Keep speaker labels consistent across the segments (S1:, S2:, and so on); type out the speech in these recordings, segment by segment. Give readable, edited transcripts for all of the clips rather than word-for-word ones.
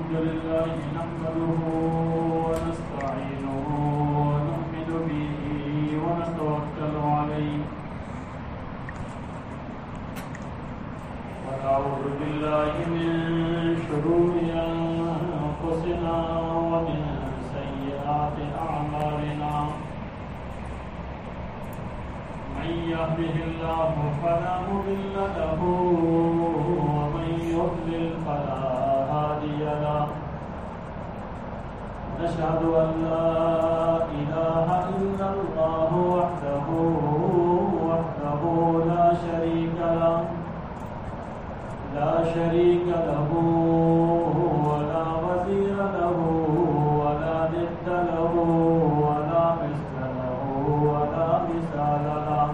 S1: الحمد لله نحمده ونستعينه ونؤمن به ونتوكل عليه ونعوذ بالله من شرور أنفسنا ومن سيئات أعمالنا من يهده الله فلا مضل له ومن يضلل فلا هادي له نشهد أن لا إله إلا الله وحده لا شريك له ولا وزير له ولا ند له ولا مثل له ولا مثال له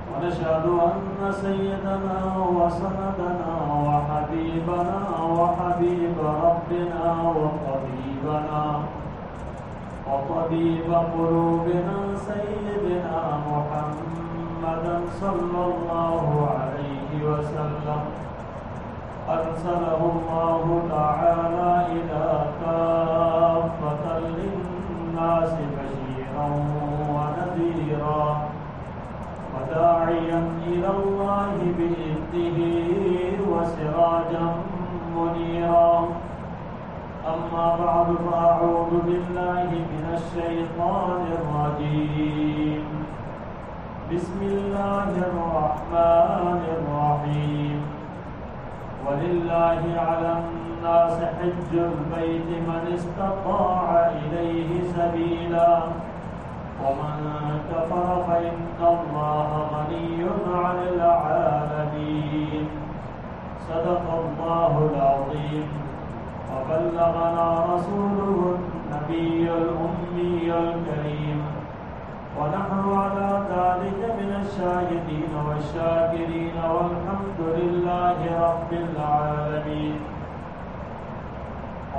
S1: ونشهد أن سيدنا وسندنا وحبيبنا وحبيب ربنا وطبيب قلوبنا سيدنا محمدا صلى الله عليه وسلم أرسله الله تعالى إلى كافة للناس بشيرا ونذيرا وداعيا إلى الله بإذنه وسراجا منيرا أما بعد فأعوذ بالله من الشيطان الرجيم بسم الله الرحمن الرحيم ولله على الناس حج البيت من استطاع إليه سبيلا ومن كفر فإن الله غني عن العالمين صدق الله العظيم وبلغنا رسوله النبي الأمي الكريم ونحن على ذلك من الشاهدين والشاكرين والحمد لله رب العالمين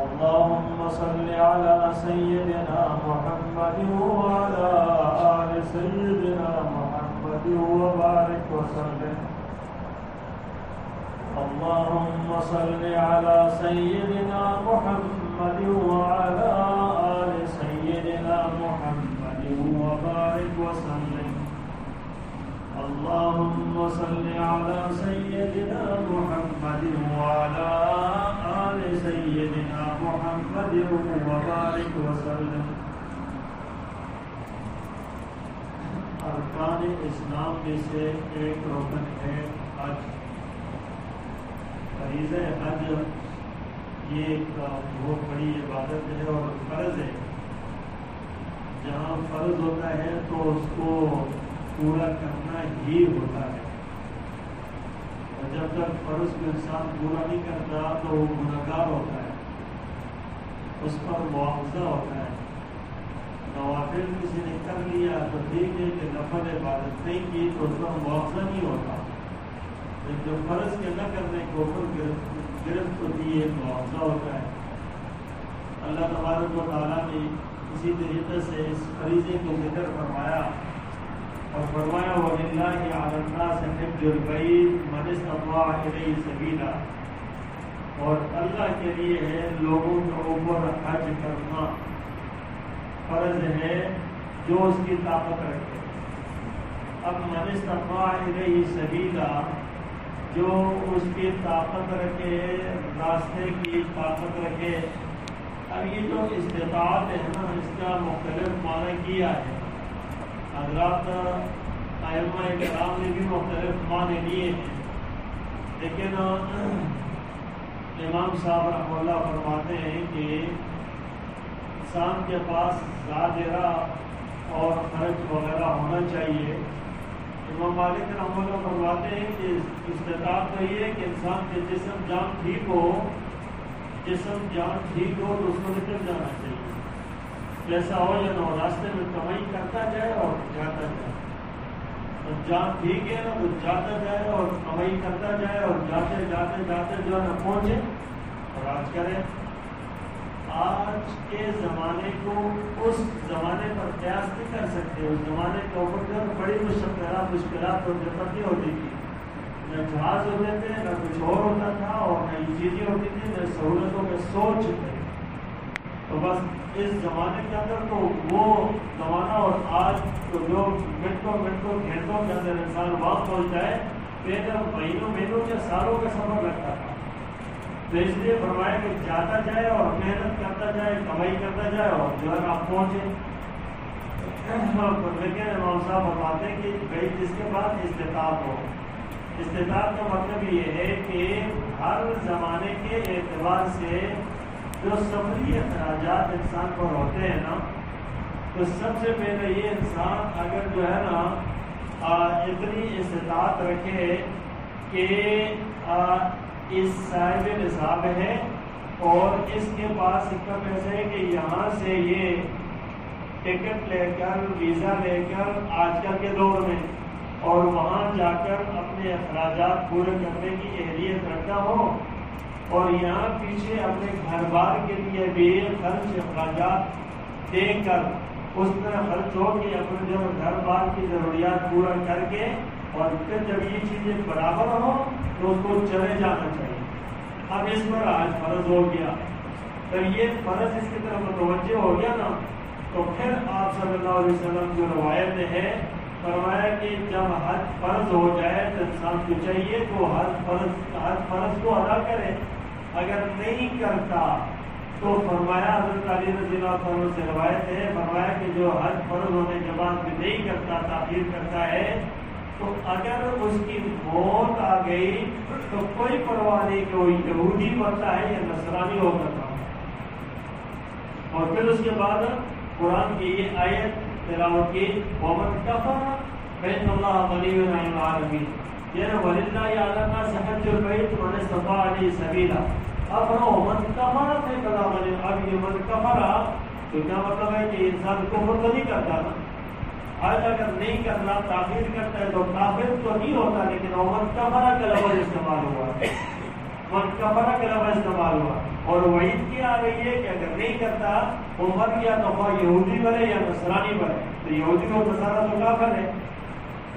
S1: اللهم صل على سيدنا محمد وعلى آل سيدنا محمد وبارك وسلم اللهم صل على سيدنا محمد وعلى آل سيدنا محمد وبارك وسلم اللهم صل على سيدنا محمد وعلى آل سيدنا محمد وبارك وسلم ارکان اسلام میں سے ایک رکن ہے حج فریضہ حج یہ ایک بہت بڑی عبادت ہے اور فرض ہے جہاں فرض ہوتا ہے تو اس کو پورا کرنا ہی ہوتا ہے اور جب تک فرض کو انسان پورا نہیں کرتا تو وہ گنہگار ہوتا ہے اس پر معاوضہ ہوتا ہے نوافل کسی نے کر لیا تو ٹھیک ہے کہ نفل عبادت نہیں کی تو اس پر معاوضہ نہیں ہوتا جو فرض کے نہ کرنے کے اوپر گرفت ہوتی ہے معاوضہ ہوتا ہے اللہ تبارک و تعالیٰ نے اسی طریقے سے اس فریضے کو ذکر فرمایا اور فرمایا وَلِلَّهِ عَلَى النَّاسِ حِجُّ الْبَيْتِ مَنِ اسْتَطَاعَ إِلَيْهِ سَبِيلًا اور اللہ کے لیے ہے لوگوں کے اوپر حج کرنا فرض ہے جو اس کی طاقت رکھے اب مَنِ اسْتَطَاعَ إِلَيْهِ سَبِيلًا جو اس کی طاقت رکھے راستے کی طاقت رکھے اب یہ جو استطاعت ہے نا اس کا مختلف معنی کیا ہے حضرات ائمہ کرام نے بھی مختلف معنی لیے ہیں لیکن امام صاحب رحمہ اللہ فرماتے ہیں کہ انسان کے پاس ظاہرہ اور خرچ وغیرہ ہونا چاہیے امام مالک رحمہ اللہ فرماتے ہیں کہ استطاعت تو یہ ہے کہ انسان کے جسم جان ٹھیک ہو تو اس کو نکل جانا چاہیے جیسا ہو یا نہ ہو راستے میں کمائی کرتا جائے اور جاتا جائے تو جان ٹھیک ہے نا تو جاتا جائے اور کمائی کرتا جائے اور جاتے جاتے جاتے جو ہے نا پہنچے اور آج کرے آج کے زمانے کو اس زمانے پر قیاس نہیں کر سکتے اس زمانے کے اوپر جو بڑی مشکلات اور دقتیں ہوتی تھی نہ جہاز ہوتے تھے نہ کچھ اور ہوتا تھا اور نہ یہ چیز چیزیں ہوتی تھیں سہولتوں میں سوچ تھے. تو بس اس زمانے کے اندر تو وہ زمانہ اور آج تو جو منٹوں گھنٹوں کے اندر انسان وہاں پہنچتا ہے، پہلے مہینوں یا سالوں کا سفر لگتا تھا. تو اس لیے فرمایا کہ جاتا جائے اور محنت کرتا جائے، کمائی کرتا جائے اور جو ہے آپ پہنچے. لیکن امام صاحب فرماتے ہیں کہ بھائی جس کے بعد استطاعت ہو. استطاعت کا مطلب یہ ہے کہ ہر زمانے کے اعتبار سے جو سفری اخراجات انسان پر ہوتے ہیں نا، تو سب سے پہلے یہ انسان اگر جو ہے نا اتنی استطاعت رکھے کہ اس صاحب نصاب ہے اور اس کے پاس اتنا پیسے ہے کہ یہاں سے یہ ٹکٹ لے کر ویزا لے کر آج کل کے دور میں اور وہاں جا کر اپنے اخراجات پورے کرنے کی اہلیت رکھتا ہو، اور یہاں پیچھے اپنے گھر بار کے لیے بھی خرچ اخراجات دے کر اس طرح خرچ ہو کہ اپنے جو گھر بار کی ضروریات پورا کر کے اور پھر جب یہ چیزیں برابر ہو تو اس کو چلے جانا چاہیے. اب اس پر آج فرض ہو گیا، جب یہ فرض اس کی طرف متوجہ ہو گیا نا، تو پھر آپ صلی اللہ علیہ وسلم جو روایت ہے فرمایا کہ جب حج فرض ہو جائے تو انسان کو چاہیے کہ وہ حج فرض کو ادا کرے. اگر نہیں کرتا تو فرمایا حضرت علی رضی اللہ عنہ سے روایت ہے، فرمایا کہ جو حج فرض ہونے کے بعد بھی نہیں کرتا، تاخیر کرتا ہے، تو اگر اس کی موت آ گئی تو کوئی پرواہ نہیں کہ وہ یہودی بنتا ہے یا نصرانی ہو کرتا. اور پھر اس کے بعد قرآن کی یہ آیت تلاوت کی، وَمَنْ كَفَرَ فَإِنَّ اللَّهَ غَنِيٌّ عَنِ الْعَالَمِينَ. یہ وَلِلَّهِ عَلَى النَّاسِ حِجُّ الْبَيْتِ مَنِ اسْتَطَاعَ إِلَيْهِ سَبِيلًا. اب من کفر سے کلا بنے. اب یہ من کفر تو کیا مطلب ہے کہ انسان کفر تو نہیں کرتا نا. آج اگر نہیں کرنا، تاخیر کرتا ہے تو کافر تو نہیں ہوتا، لیکن من کفر کا لفظ استعمال ہوا ہے. من کفر کا لفظ استعمال ہوا اور وعید کیا آ رہی ہے کہ اگر نہیں کرتا عمر یا تو یہودی بنے یا نصرانی بنے. تو یہودی اور نصارہ تو کافر ہے.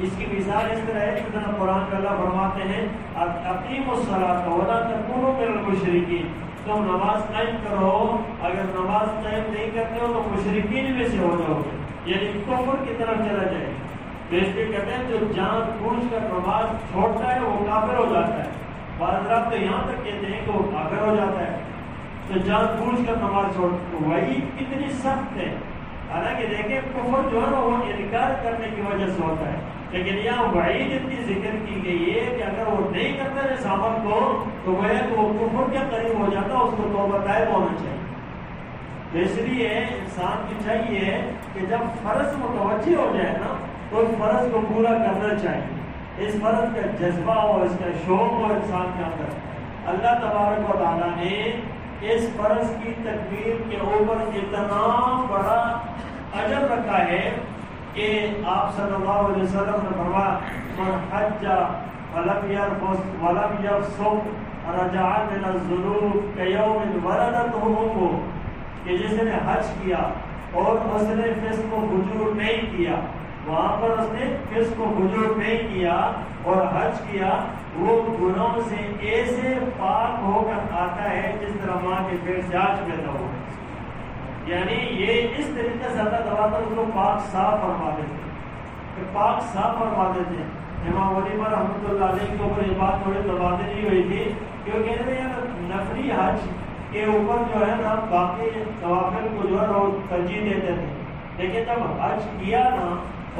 S1: اس کی مثال اس طرح ہے کہ قرآن کا اللہ فرماتے ہیں اقیموا الصلاۃ ولا تکونوا من المشرکین. تم نماز قائم کرو، اگر نماز قائم نہیں کرتے ہو تو مشرکین میں سے ہو جاؤ گے، یعنی کفر کی طرف چلا جائے. تو اس لیے کہتے ہیں جو جان بوجھ کر نماز چھوڑتا ہے وہ کافر ہو جاتا ہے. بعض رات تو یہاں تک کہتے ہیں کہ وہ کافر ہو جاتا ہے. تو جان بوجھ کر نماز چھوڑ، وہی کتنی سخت ہے. حالانکہ دیکھیں کفر جو ہے نا وہ انکار کرنے کی وجہ سے ہوتا ہے، لیکن یہاں وعید اتنی ذکر کی گئی ہے کہ اگر وہ نہیں کرتا ہے اس عمل کو تو وہ کفر کے قریب ہو جاتا ہے، اس کو توبہ طائب ہونا چاہیے. تو اس لیے انسان کی چاہیے کہ جب فرض متوجہ ہو جائے نا تو اس فرض کو پورا کرنا چاہیے. اس فرض کا جذبہ ہو، اس کا شوق ہو انسان کے اندر. اللہ تبارک و تعالیٰ نے اس فرض کی تکمیل کے اوپر اتنا بڑا اجر رکھا ہے کہ آپ صلی اللہ علیہ وسلم نے فرمایا من حج ولم يرفث ولم يفسق رجع من الذنوب كيوم ولدته امه. کہ جس نے حج کیا اور اس نے فسق و فجور نہیں کیا، وہاں پر اس نے فسق و فجور نہیں کیا اور حج کیا، وہ گناہوں سے ایسے پاک ہو کر آتا ہے جس طرح ماں کے پیٹ سے آج پیدا ہوا. یعنی یہ اس طریقے سے اللہ تعالیٰ اس کو پاک صاف فرما دیتے کہ پاک صاف فرما دیتے ہیں. امام ولیمہ رحمۃ اللہ علیہ کے اوپر یہ بات تھوڑی تبادلی ہوئی تھی کیونکہ نفلی حج کے اوپر جو ہے نا باقی نوافل کو جو ہے وہ ترجیح دیتے تھے، لیکن جب حج کیا نا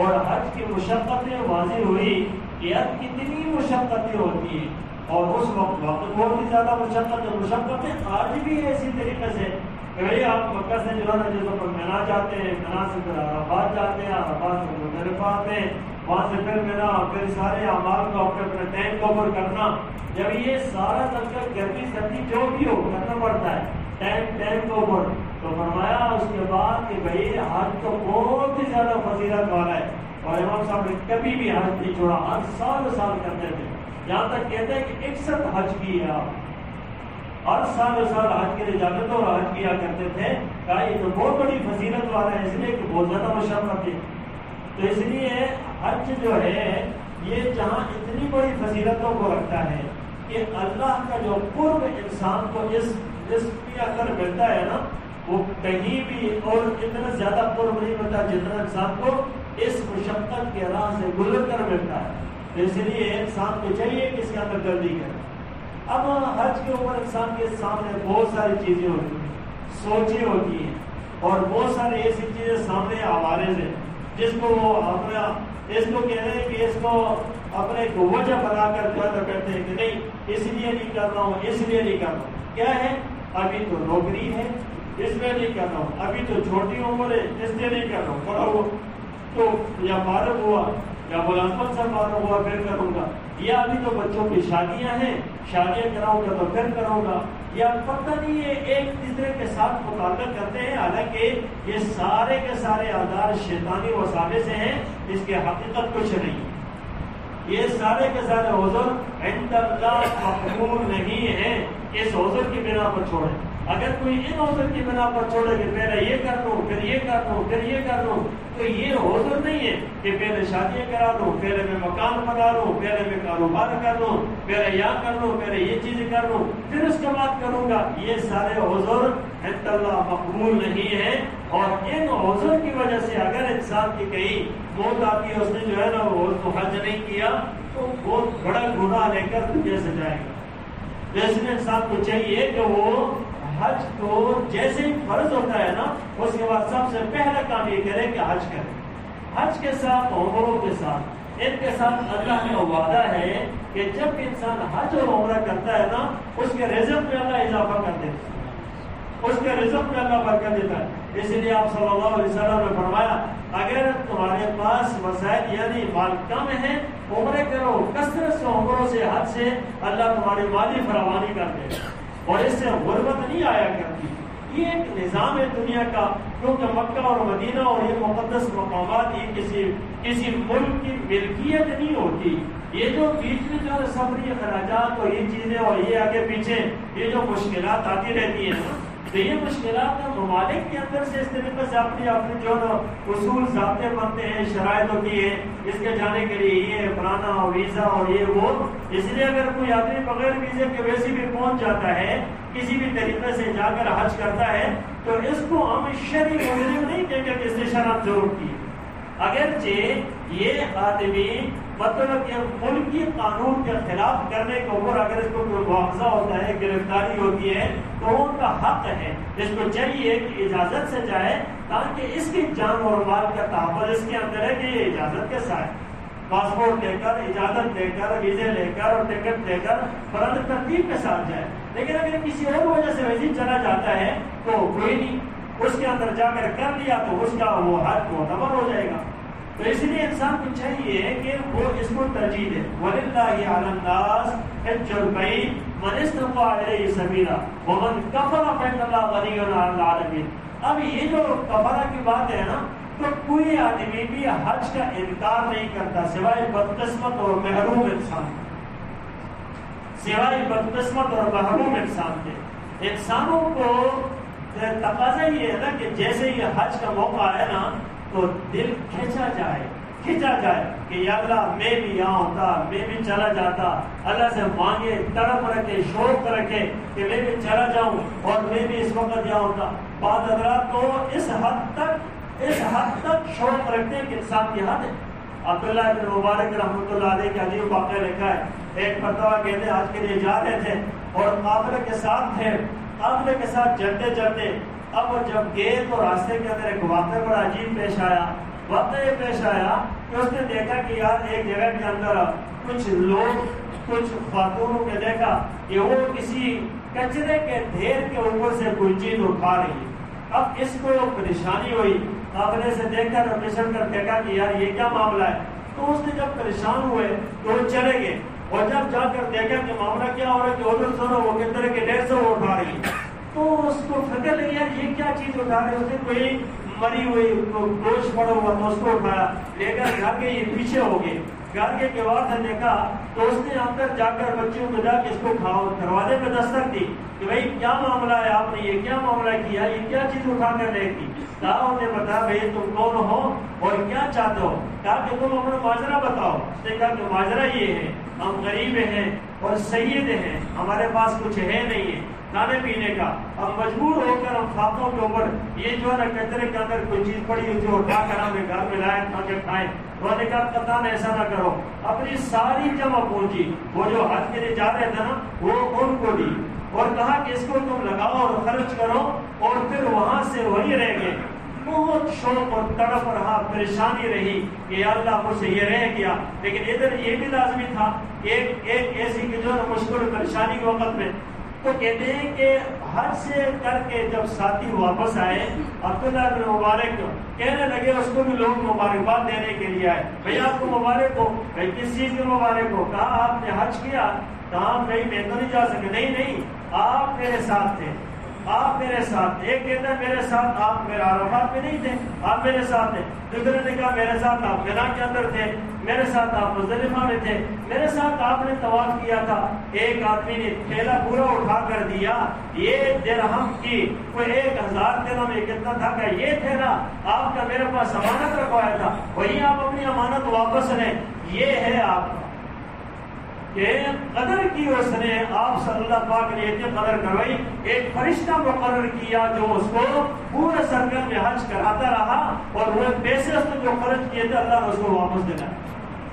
S1: اور حج کی مشقتیں واضح ہوئی کہ اب کتنی مشقتیں ہوتی ہیں، اور اس وقت بہت ہی زیادہ مشقتیں آج بھی اسی طریقے سے کہ آپ مکہ سے جو ہے نا جیسے پر مینا جاتے ہیں، مینا سے پھر عرفات جاتے ہیں، عرفات سے مزدلفہ آتے ہیں، وہاں سے پھر مینا، پھر سارے اعمال کو اپنے اپنے ٹائم کے اوپر کرنا. جب یہ سارا سب گرمی سردی جو بھی ہو کرنا پڑتا ہے ٹائم کے اوپر، تو فرمایا اس کے بعد کہ بھائی حج تو بہت ہی زیادہ فضیلت والا ہے. اور امام صاحب نے کبھی بھی حج نہیں چھوڑا، ہر سال کرتے تھے. یہاں تک کہتے ہیں کہ 61 حج کی ہے آپ، ہر سال حج کے لیے جاتے تھے اور حج کیا کرتے تھے. کہا یہ تو بہت بڑی فضیلت والا ہے، اس لیے کہ بہت زیادہ مشقت ہے. تو اس لیے حج جو ہے یہ جہاں اتنی بڑی فضیلتوں کو رکھتا ہے کہ اللہ کا جو قرب انسان کو اس کی اندر ملتا ہے نا، وہ کہیں بھی اور اتنا زیادہ قرب نہیں ملتا جتنا انسان کو اس مشقت کے راہ سے گزر کر ملتا ہے۔ اس لیے انسان کو چاہیے کہ اس کے اندر جلدی کرے۔ اب حج کے اوپر انسان کے سامنے بہت ساری چیزیں ہوتی ہیں، سوچیں ہوتی ہیں، اور بہت ساری ایسی چیزیں سامنے عوارض ہیں جس کو وہ اپنا اس کو کہہ رہے ہیں کہ اس کو اپنے کو وجہ بنا کر کرتے ہیں کہ نہیں اس لیے نہیں کر رہا ہوں، اس لیے نہیں کر رہا ہوں۔ کیا ہے؟ ابھی تو نوکری ہے اس لیے نہیں کر رہا ہوں، ابھی تو چھوٹی عمر ہے اس لیے نہیں کر رہا ہوں، بڑا ہوا تو یا فارغ ہوا یا ملازمت سے فارغ ہوا پھر کروں گا، یا ابھی تو بچوں کی شادیاں ہیں شادیاں کراؤں گا تو پھر کروں گا، یا پتہ نہیں یہ ایک دوسرے کے ساتھ مطالبہ کرتے ہیں، حالانکہ یہ سارے کے سارے آدار شیطانی وساوس سے ہیں، اس کی حقیقت کچھ نہیں ہے۔ یہ سارے کے سارے عذر عند اللہ مقبول نہیں ہیں، اس عذر کی بنا پر چھوڑیں۔ اگر کوئی ان عذر کی بنا پر چھوڑے کہ پہلے یہ کر لوں پھر یہ کر لوں پھر یہ کر لوں، تو یہ عذر نہیں ہے کہ پہلے شادیاں کرا لوں، پہلے میں مکان بنا لوں، پہلے میں کاروبار کر لوں، پہلے یہ کر لوں، پہلے یہ چیزیں کر لوں پھر اس کے بعد کروں گا۔ یہ سارے عذر عند اللہ مقبول نہیں ہیں، اور ان عذر کی وجہ سے اگر انسان کی کہیں موت آتی ہے، اس نے جو ہے نا وہ حج نہیں کیا، تو بہت بڑا گناہ لے کر دنیا سے جائے گا۔ اس لیے انسان کو چاہیے کہ وہ حج کو جیسے ہی فرض ہوتا ہے نا، اس کے بعد سب سے پہلا کام یہ کرے کہ حج کرے۔ حج کے ساتھ عمروں کے ساتھ ان کے ساتھ اللہ کا وعدہ ہے کہ جب انسان حج اور عمرہ کرتا ہے نا، اس کے رزق میں اللہ اضافہ کر دیتا ہے، اس کے رزق میں اللہ برکت دیتا ہے۔ اس لیے آپ صلی اللہ علیہ وسلم نے فرمایا اگر تمہارے پاس وسائل یعنی مال کم ہے، عمرے کرو، کثرت سے عمروں سے حج سے اللہ تمہاری مالی فراوانی کر دے، اور اس سے غربت نہیں آیا کرتی۔ یہ ایک نظام ہے دنیا کا، کیونکہ مکہ اور مدینہ اور یہ مقدس مقامات یہ کسی ملک کی ملکیت نہیں ہوتی۔ یہ جو بیچ میں جو سفری اخراجات اور یہ چیزیں اور یہ آگے پیچھے یہ جو مشکلات آتی رہتی ہیں نا، تو یہ مشکلات ممالک کے اندر سے اس طریقے سے اپنی جو اصول ضابطے بنتے ہیں، شرائط ہوتی ہے اس کے جانے کے لیے یہ فلانا ویزا اور یہ وہ۔ اس لیے اگر کوئی آدمی بغیر ویزے کے ویسے بھی پہنچ جاتا ہے، کسی بھی طریقے سے جا کر حج کرتا ہے، تو اس کو ہم شرعی مجرم نہیں کہیں گے کہ اس نے شراب ضرور کی۔ اگرچہ یہ آدمی مطلب کہ ملکی قانون کے خلاف کرنے کے اوپر اگر اس کو کوئی مواخذہ ہوتا ہے، گرفتاری ہوتی ہے، تو ان کا حق ہے، اس کو چاہیے کہ اجازت سے جائے تاکہ اس کی جان اور مال کا تحفظ اس کے اندر ہے کہ یہ اجازت کے ساتھ پاسپورٹ لے کر، اجازت لے کر، ویزے لے کر اور ٹکٹ لے کر فرض ترتیب کے ساتھ جائے۔ لیکن اگر کسی اور وجہ سے ویزی چلا جاتا ہے تو کوئی نہیں، اس کے اندر جا کر لیا تو اس کا وہ حج معتبر ہو جائے گا۔ تو اس لیے انسان کو چاہیے کہ وہ اس کو ترجیح دے۔ وَلِلَّهِ عَلَى النَّاسِ حِجُّ الْبَيْتِ مَنِ اسْتَطَاعَ إِلَيْهِ سَبِيلًا وَمَنْ كَفَرَ فَإِنَّ اللَّهَ غَنِيٌّ عَنِ الْعَالَمِينَ۔ اب یہ جو کفارہ کی بات ہے نا، تو کوئی آدمی بھی حج کا انکار نہیں کرتا سوائے بدقسمت اور محروم انسان، سوائے بدقسمت اور محروم انسان کے۔ انسانوں کو تقاضا یہ ہے نا کہ جیسے یہ حج کا موقع ہے نا، تو دل کھینچا جائے کہ یا اللہ میں بھی یہاں ہوتا، میں بھی چلا جاتا، اللہ سے مانگے، تڑپ رکھے، شوق رکھے کہ میں بھی چلا جاؤں اور میں بھی اس وقت یہاں ہوتا۔ بعض حضرات تو اس حد تک شوق رکھتے ہیں کہ انسان کی حد ہے۔ عبداللہ بن مبارک رحمۃ اللہ علیہ کا عجیب واقعہ لکھا ہے، ایک مرتبہ کہتے آج کے لیے جا رہے تھے اور قافلے کے ساتھ تھے، قافلے کے ساتھ چلتے اب وہ جب گئے تو راستے کے اندر ایک واقعہ بڑا عجیب پیش آیا۔ واقعہ یہ پیش آیا کہ اس نے دیکھا کہ یار ایک جگہ کے اندر کچھ لوگ، کچھ خاتونوں کے دیکھا کہ وہ کسی کچرے کے ڈھیر کے اوپر سے کوئی چیز اٹھا رہی ہے۔ اب اس کو پریشانی ہوئی، قافلے سے دیکھ کر پچھڑ کر دیکھا کہ یار یہ کیا معاملہ ہے، تو اس نے جب پریشان ہوئے تو وہ چلے گئے، اور جب جا کر دیکھا کہ معاملہ کیا ہو رہا ہے کہ ادھر سنو وہ کس طرح کے ڈھیر سے وہ اٹھا رہی ہے، تو اس کو فکر لگی یار یہ کیا چیز اٹھا رہے، اس نے کوئی مری ہوئی گوشت پڑا ہوا تو اس کو اٹھایا، لے کر جا کے یہ پیچھے ہو گئے، گھر کے کیوار سے دیکھا تو اس نے اندر جا کر بچیوں کو جا کے اس کو دروازے پہ دستک دی کہ بھائی کیا معاملہ ہے، آپ نے یہ کیا معاملہ کیا، یہ کیا چیز اٹھا کر لے گی؟ کہا انہیں بتا بھائی تم کون ہو اور کیا چاہتے ہو؟ کہا کہ تم اپنا ماجرا بتاؤ۔ اس نے کہا کہ ماجرا یہ ہے، ہم غریب ہیں اور سید ہیں، ہمارے پاس کچھ ہے نہیں ہے کھانے پینے کا، اب مجبور ہو کر ہم فاتحوں کے اوپر یہ جو ہے نا کچرے کے اندر کوئی چیز پڑی ہوئی جو اٹھا کر ہمیں گھر میں لائے تاکہ کھائیں۔ انہوں نے کہا قطعاً ایسا نہ کرو، اپنی ساری جمع پونجی وہ جو حج کے لیے جا رہے تھے نا وہ ان کو دی اور کہا کہ اس کو تم لگاؤ اور خرچ کرو اور پھر وہاں سے وہی رہ گئے۔ بہت شوق اور تڑپ رہا، پریشانی رہی کہ یا اللہ مجھ سے یہ رہ گیا، لیکن ادھر یہ بھی لازمی تھا ایک ایسی کہ جو مشکل پریشانی کے وقت میں تو کہتے ہیں کہ حج سے کر کے جب ساتھی واپس آئے عبداللہ بن مبارک کہنے لگے، اس کو بھی لوگ مبارکباد دینے کے لیے آئے، بھئی آپ کو مبارک ہو، بھئی کس چیز کے مبارک ہو؟ کہا آپ نے حج کیا؟ کہا نہیں میں تو نہیں جا سکے۔ نہیں آپ میرے ساتھ تھے، آپ میرے ساتھ۔ ایک کہتا ہے میرے ساتھ آپ میرے عرفات میں نہیں تھے، آپ میرے ساتھ تھے۔ دوسرے نے کہا میرے ساتھ آپ مینا کے اندر تھے، میرے ساتھ آپ مزدلفہ میں تھے، میرے ساتھ آپ نے طواف کیا تھا۔ ایک آدمی نے تھیلا پورا اٹھا کر دیا، یہ درہم کی کوئی 1000 درہم میں کتنا تھا کہ یہ تھیلا آپ کا میرے پاس امانت رکھوایا تھا، وہی آپ اپنی امانت واپس لیں۔ یہ ہے آپ کا کہ قدر کی اس نے آپ صلی اللہ پاک نے اتنی قدر کروائی، ایک فرشتہ مقرر کیا جو اس کو پورے سرکل میں حج کراتا رہا اور وہ پیسے اس نے جو خرچ کیے تھے اللہ نے اس کو واپس دینا۔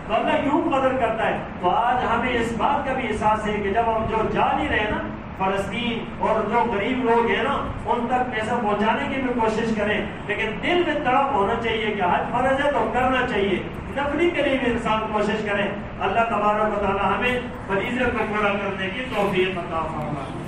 S1: تو اللہ یوں قدر کرتا ہے۔ تو آج ہمیں اس بات کا بھی احساس ہے کہ جب ہم جو جا نہیں رہے نا فلسطین اور جو غریب لوگ ہیں نا ان تک پیسہ پہنچانے کی بھی کوشش کریں، لیکن دل میں تڑپ ہونا چاہیے کہ حج فرض ہے تو کرنا چاہیے، نفلی کے لیے بھی انسان کوشش کریں۔ اللہ تبارک و تعالی ہمیں فریضے کو پورا کرنے کی توفیق عطا فرمائے۔